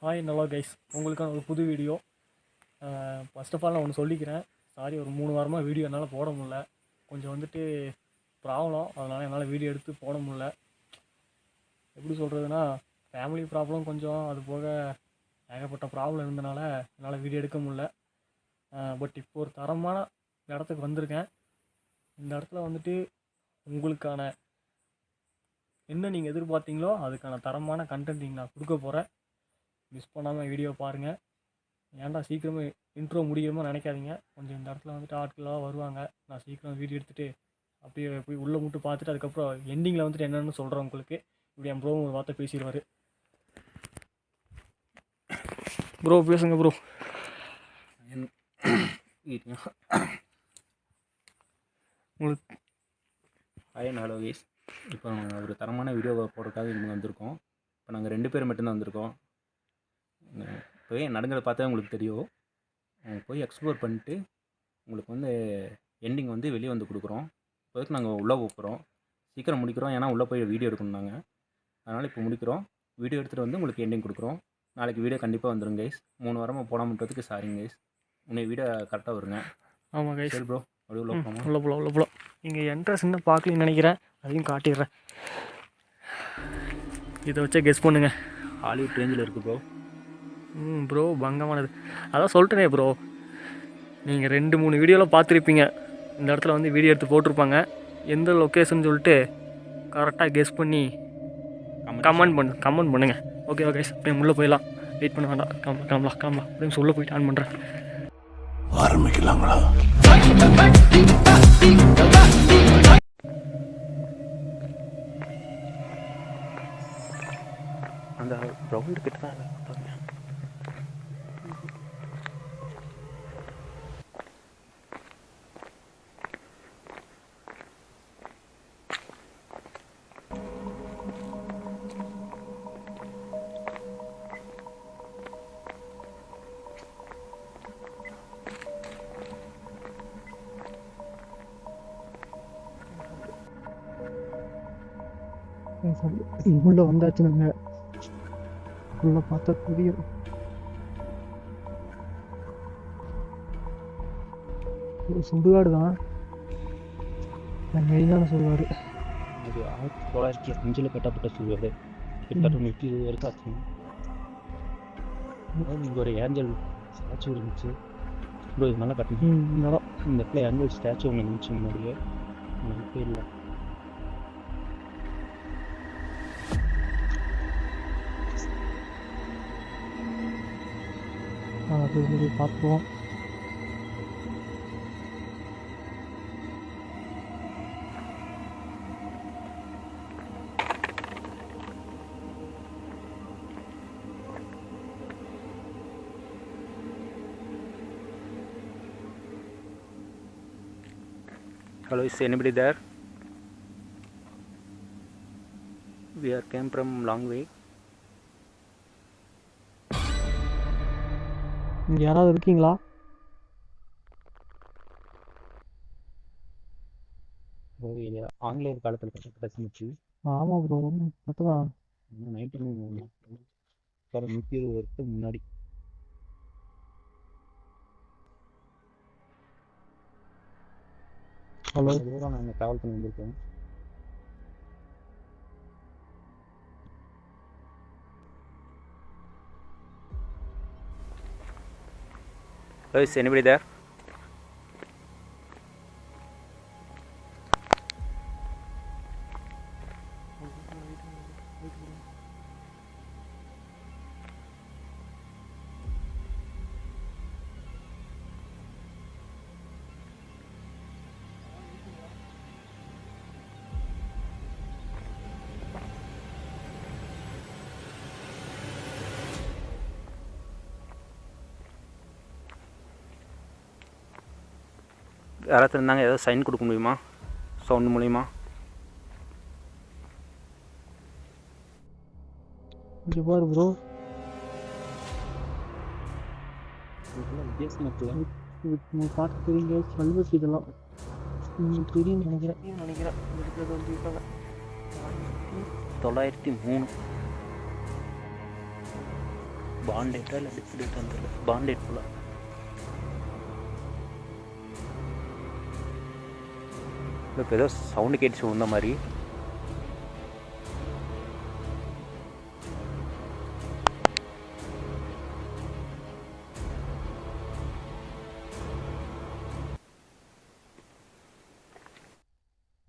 Hi நல்லா guys, உங்களுக்கான ஒரு புது வீடியோ. ஃபர்ஸ்ட் ஆஃப் ஆல் நான் ஒன்று சொல்லிக்கிறேன். சாரி, ஒரு 3 வாரமாக வீடியோ என்னால் போட முடில. கொஞ்சம் வந்துட்டு ப்ராப்ளம், அதனால் என்னால் வீடியோ எடுத்து போட முடில. எப்படி சொல்கிறதுனா, ஃபேமிலி ப்ராப்ளம் கொஞ்சம், அது போக ஏகப்பட்ட ப்ராப்ளம் இருந்தனால என்னால் வீடியோ எடுக்க முடில. பட் இப்போ ஒரு தரமான இடத்துக்கு வந்திருக்கேன். இந்த இடத்துல வந்துட்டு உங்களுக்கான என்ன நீங்கள் எதிர்பார்த்தீங்களோ அதுக்கான தரமான கண்டென்ட் நான் கொடுக்க போகிறேன். மிஸ் பண்ணாமல் வீடியோ பாருங்கள். ஏன்டா சீக்கிரமே இன்ட்ரோ முடியுமோ நினைக்காதீங்க. கொஞ்சம் இந்த இடத்துல வந்துட்டு ஆட்களாக வருவாங்க. நான் சீக்கிரம் வீடியோ எடுத்துகிட்டு அப்படியே போய் உள்ளே மட்டும் பார்த்துட்டு அதுக்கப்புறம் எண்டிங்கில் வந்துட்டு என்னென்னு சொல்கிறேன் உங்களுக்கு. இப்படி என் ப்ரோவும் ஒரு வார்த்தை பேசிடுவார். ப்ரோ பேசுங்க ப்ரோ. உங்களுக்கு ஹாய் ஹலோ கேஸ். இப்போ ஒரு தரமான வீடியோ போடுறதுக்காக இங்கே வந்திருக்கோம். இப்போ நாங்கள் 2 பேர் மட்டும்தான் வந்திருக்கோம். போய் நடங்கிறத பார்த்தா உங்களுக்கு தெரியும். போய் எக்ஸ்ப்ளோர் பண்ணிட்டு உங்களுக்கு வந்து எண்டிங் வந்து வெளியே வந்து கொடுக்குறோம். இப்போதைக்கு நாங்கள் உள்ளே போகிறோம். சீக்கிரம் முடிக்கிறோம், ஏன்னா உள்ளே போய் வீடியோ எடுக்கணும் நாங்கள். அதனால் இப்போ முடிக்கிறோம். வீடியோ எடுத்துகிட்டு வந்து உங்களுக்கு எண்டிங் கொடுக்குறோம். நாளைக்கு வீடியோ கண்டிப்பாக வந்துடும் கைஸ். 3 வாரமாக போடாமட்டதுக்கு சாரிங்க கைஸ். உன்னை வீடியோ கரெக்டாக வருங்க. ஆமாம் கைஸ். சரி ப்ரோ, அப்படியே உள்ள போகணும். உள்ள போகலாம். நீங்கள் என்ட்ரன்ஸ் இன்னும் பார்க்கலன்னு நினைக்கிறேன், அதையும் காட்டிடுறேன். இதை வச்சே கெஸ் பண்ணுங்க. ஹாலிவுட் ரேஞ்சில் இருக்குது ப்ரோ. ப்ரோ பங்கமானது. அதான் சொல்லிட்டேனே ப்ரோ, நீங்கள் 2-3 வீடியோவில் பார்த்துருப்பீங்க. இந்த இடத்துல வந்து வீடியோ எடுத்து போட்டிருப்பாங்க. எந்த லொக்கேஷன் சொல்லிட்டு கரெக்டாக கெஸ் பண்ணி கமெண்ட் பண்ணுங்கள். ஓகே ஓகே, அப்படியே உள்ளே போயிடலாம். வெயிட் பண்ண வேண்டாம், கிளம்பலாம் அப்படின்னு சொல்ல போயிட்டு ஆன் பண்ணுறேன். ஆரம்பிக்கலாங்களா? அந்த ரவுண்டு கிட்ட தான் உள்ளே வந்தாச்சு. நாங்கள் உள்ளே பார்த்தா புரியும். ஒரு சுடுகாடு தான், மெயினான சுடுகாடு. அது 1905 கட்டப்பட்ட சுடுகாடு. கிட்டத்தட்ட 120 வருஷம் ஆச்சு. இங்கே ஒரு ஏஞ்சல் ஸ்டாச்சு இருந்துச்சு. ப்ரோ இது நல்லா கட்டணும். இந்த இடத்துல ஏஞ்சல் ஸ்டாச்சு ஒன்று இருந்துச்சு முன்னாடியே, இப்போ இல்லை. அது பார்ப்போம். Hello, is anybody there? We are came from long way. இங்கே யாராவது இருக்கீங்களா? ஆங்கிலேயர் காலத்தில் கட்டப்பட்ட சிமிச்சு. ஆமாம் ப்ரோ, மட்டும்தான். 120 வருஷத்துக்கு முன்னாடி. ஹலோ, தூரம் நாங்கள் ட்ராவல் பண்ணி வந்திருக்கோம். Hello, is anybody there? யாராவது இருந்தாங்க, ஏதாவது சைன் கொடுக்க முடியுமா? சவுண்ட் மூலிமா? இங்கே பாரு ப்ரோ, பார்த்து தெரியுங்க. கல்வெட்டு இதெல்லாம் தெரியும் நினைக்கிறேன். 903. பாண்டேட்டா இல்லை டிஸ்ட்ரிபியூட்டான்னு தெரியல. பாண்டேட் போல். இப்போ ஏதோ சவுண்டு கேட்டுச்சு உந்த மாதிரி.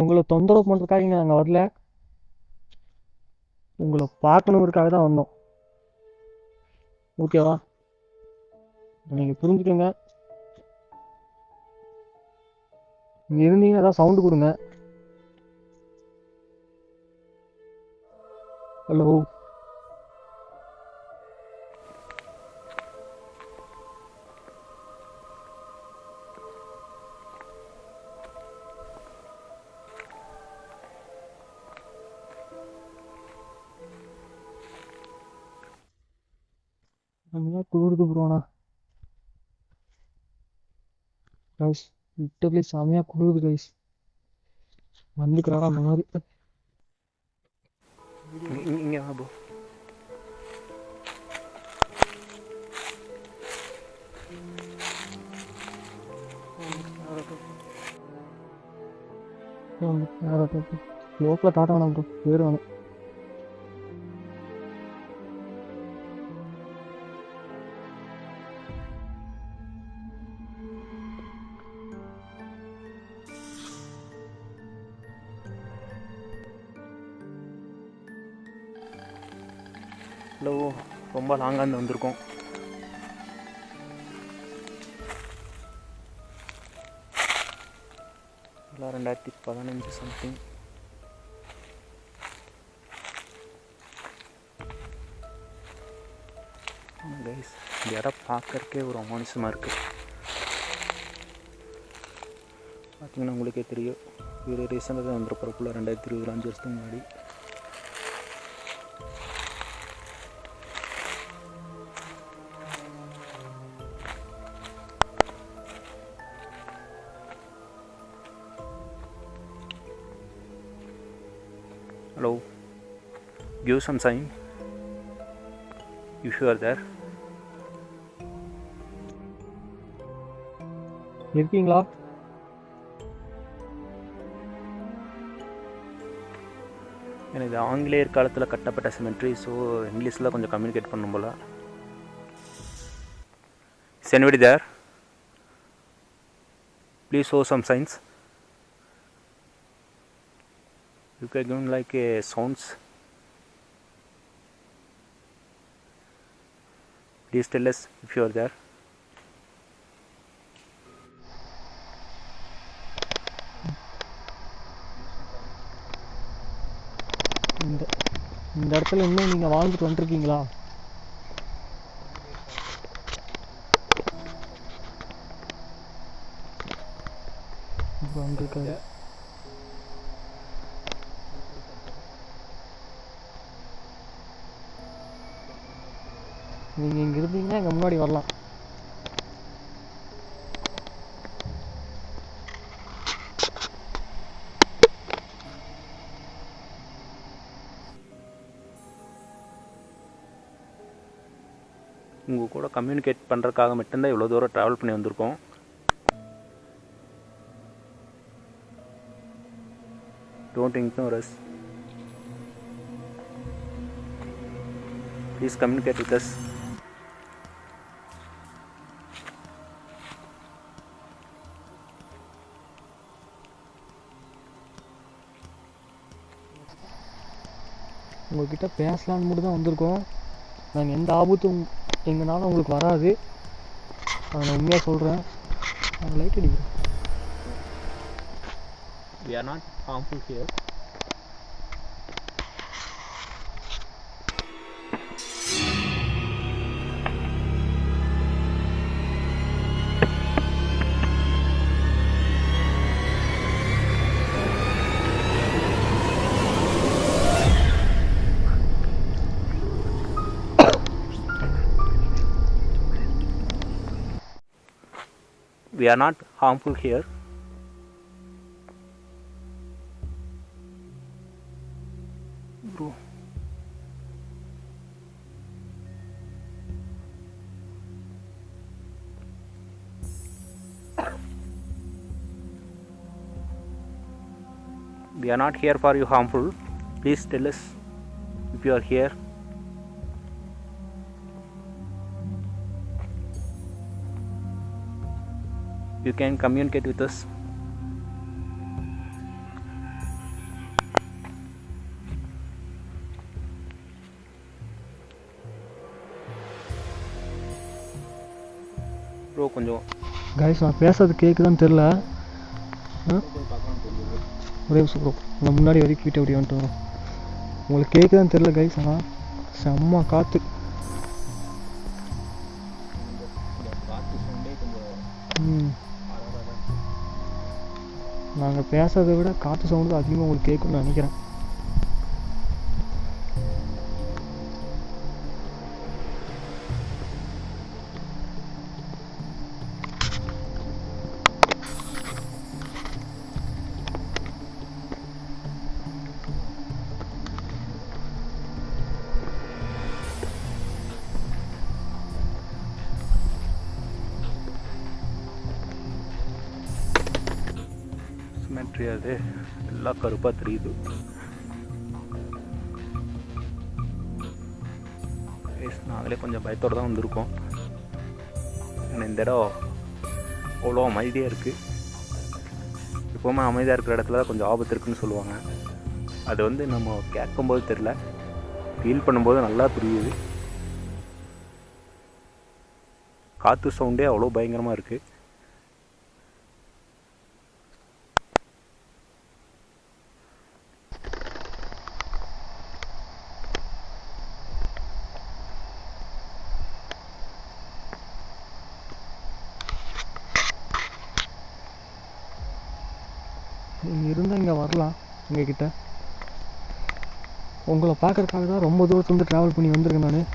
உங்களை தொந்தரவு பண்ணுறதுக்காக இங்கே நாங்கள் வரல, உங்களை பார்க்கணுங்கிறதுக்காக தான் வந்தோம். ஓகேவா? நீங்கள் புரிஞ்சுக்கோங்க. இங்கே இருந்தீங்கன்னா ஏதாவது சவுண்டு கொடுங்க. ஹலோ, நல்லா குளிருது ப்ரோண்ணா. கைஸ் லிட்டர்லி செமையாக குளிருது கைஸ். வந்துக்கிறாரா அந்த மாதிரி. இங்கே வா ப்ரோ. லோக்கில் காட்ட வேணாம் ப்ரோ, பேர் வேணும். ஹலோ, ரொம்ப லாங்காந்து வந்திருக்கோம். எல்லாம் 2015 சம்திங். கைஸ், இந்த இடம் பார்க்கறக்கே ஒரு அமானுஷமாக இருக்குது. பார்த்தீங்கன்னா உங்களுக்கே தெரியும். இது ரீசெண்டாக தான் வந்துருப்பறக்குள்ள 2020 5 வருஷத்துக்கு முன்னாடி. Hello, give some sign if you are there. இருக்கீங்களா? எனக்கு ஆங்கிலேயர் காலத்தில் கட்டப்பட்ட சிமெட்ரி, ஸோ இங்கிலீஷில் கொஞ்சம் கம்யூனிகேட் பண்ணும் போல். Is anybody there? Please show some signs. You can give like a sounds. Please tell us if you are there. இந்த இடத்துல இன்னும் நீங்கள் வாழ்ந்துட்டு வந்துருக்கீங்களா? வந்திருக்காரு. நீங்கள் இங்கே இருந்தீங்கன்னா எங்கள் முன்னாடி வரலாம். உங்கள் கூட கம்யூனிகேட் பண்ணுறதுக்காக மட்டும்தான் இவ்வளோ தூரம் ட்ராவல் பண்ணி வந்திருக்கோம். Don't ignore us. Please communicate with us. உங்கள்கிட்ட பேசலான்னு மட்டும் தான் வந்திருக்கோம். நாங்கள் எந்த ஆபத்தும் எங்களால் உங்களுக்கு வராது, அதை நான் உண்மையாக சொல்கிறேன். நாங்கள் லைட் அடிக்கிறோம். We are not harmful here. We are not harmful here. Bro. We are not here for you harmful. Please tell us if you are here. You can communicate with us. Bro கொஞ்சம் guys நான் பேசுறது கேட்குதான்னு தெரில. ஒரே நிமிஷம் bro, நான் முன்னாடி வரைக்கும் கிட்ட அப்படி வந்துட்டு வரோம். உங்களுக்கு கேட்குதான்னு தெரில கைஸ், ஆனால் செம்ம காற்று. நாங்கள் பேசுறதை விட காற்று சவுண்டு தான் அதிகமாக உங்களுக்கு கேட்கும்னு நினைக்கிறேன். சிமெட்ரி அது எல்லாம் கருப்பாக தெரியுது. நான் அதிலே கொஞ்சம் பயத்தோடு தான் வந்திருக்கோம். ஏன்னா இந்த இடம் அவ்வளோ அமைதியாக இருக்குது. எப்போவுமே அமைதியாக இருக்கிற இடத்துல தான் கொஞ்சம் ஆபத்து இருக்குதுன்னு சொல்லுவாங்க. அது வந்து நம்ம கேட்கும்போது தெரில, ஃபீல் பண்ணும்போது நல்லா புரியுது. காற்று சவுண்டே அவ்வளோ பயங்கரமாக இருக்குது. நீங்கள் இருந்தால் இங்கே வரலாம். எங்ககிட்ட உங்களை பார்க்குறதுக்காக தான் ரொம்ப தூரத்துலேருந்து ட்ராவல் பண்ணி வந்திருக்கேன் நான்.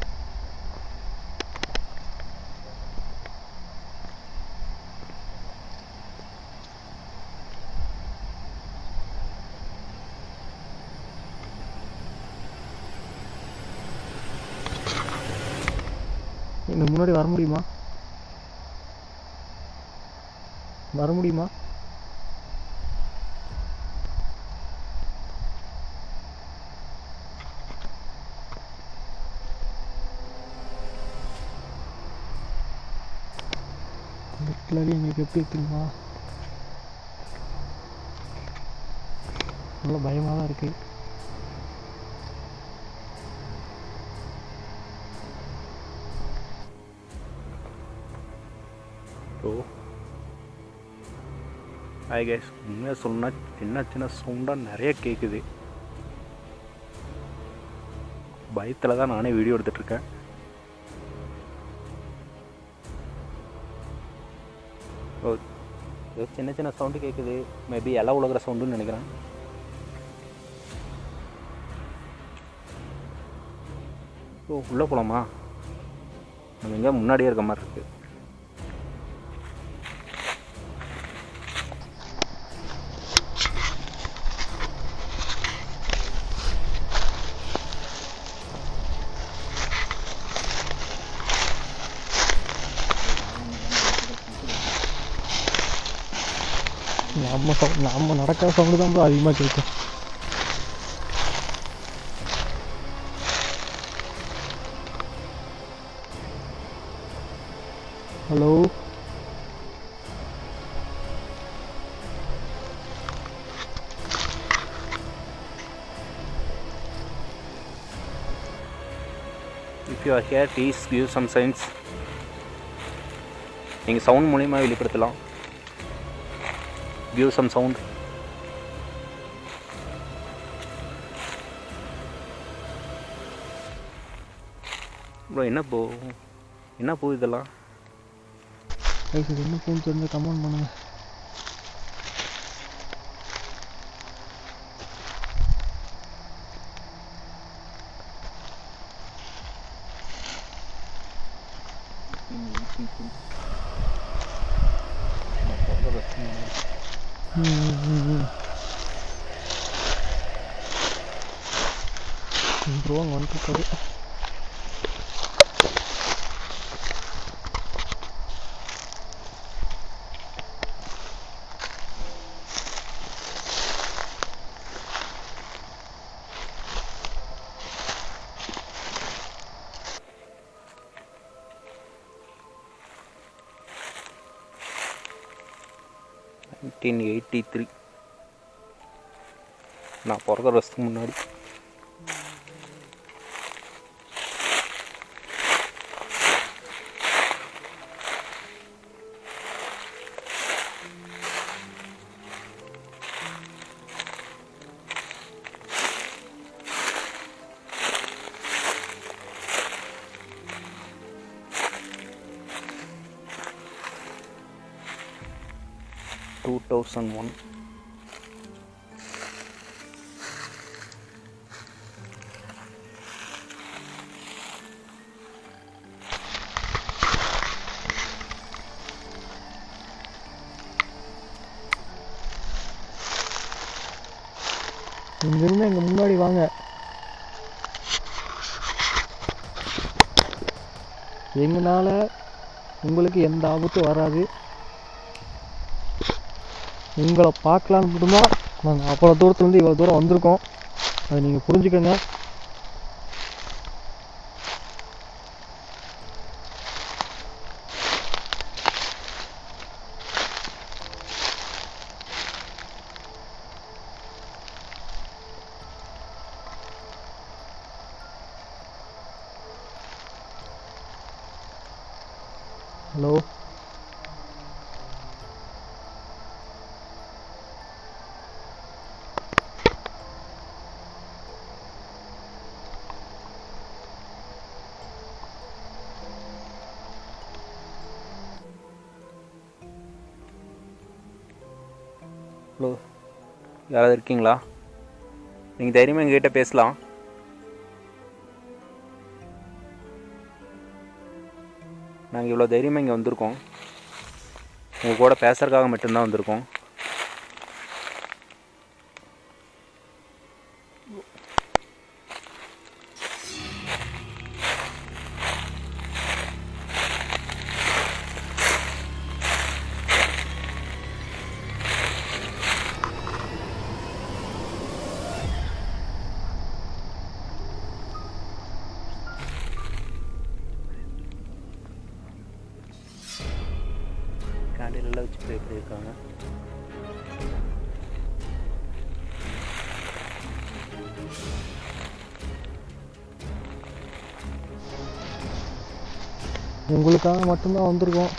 எனக்கு முன்னாடி வர முடியுமா? வர முடியுமா? எங்களுக்கு எப்படி இருக்குமா? நல்லா பயமாக தான் இருக்குது. ஹாய் கைஸ், உண்மையாக சொன்னால் சின்ன சின்ன சவுண்டாக நிறைய கேட்குது. பயத்தில் தான் நானே வீடியோ எடுத்துகிட்ருக்கேன். சின்ன சின்ன சவுண்டு கேட்குது. மேபி இலை உலகிற சவுண்டுன்னு நினைக்கிறேன். ஓ, உள்ளே போகலாமா? நம்ம எங்கே முன்னாடியே இருக்க மாதிரி இருக்குது. நம்ம நடக்கிற சவுண்டு தான் ப்ரோ அதிகமாக கேட்கும். Hello, if you are here please give some signs. நீங்கள் சவுண்ட் மூலிமா வெளிப்படுத்தலாம். give some sound. ப்ரோ என்ன பூ இதெல்லாம்? என்ன பூன்னு தெரிஞ்ச கமெண்ட் பண்ணுங்க. ப்ரோ அங்கே வந்துட்டு 1983 நான் பிறந்த வருஷத்துக்கு முன்னாடி. டூ 2001 இங்கிருந்து எங்கள் முன்னாடி வாங்க. எங்களால் உங்களுக்கு எந்த ஆபத்தும் வராது. உங்களை பார்க்கலான்னு மட்டும்தான் நாங்கள் அவ்வளோ தூரத்துலேருந்து இவ்வளோ தூரம் வந்திருக்கோம். அதை நீங்கள் புரிஞ்சுக்கோங்க. ஹலோ, ஹலோ, யாராவது இருக்கீங்களா? நீங்கள் தைரியமாக எங்ககிட்ட பேசலாம். நாங்கள் இவ்வளோ தைரியமாக இங்கே வந்திருக்கோம். உங்கள் கூட பேசுறதுக்காக மட்டும்தான் வந்திருக்கோம். கேண்டிலெல்லாம் வச்சு ப்ரே பண்ணியிருக்காங்க. உங்களுக்காக மட்டும்தான் வந்திருக்கோம்.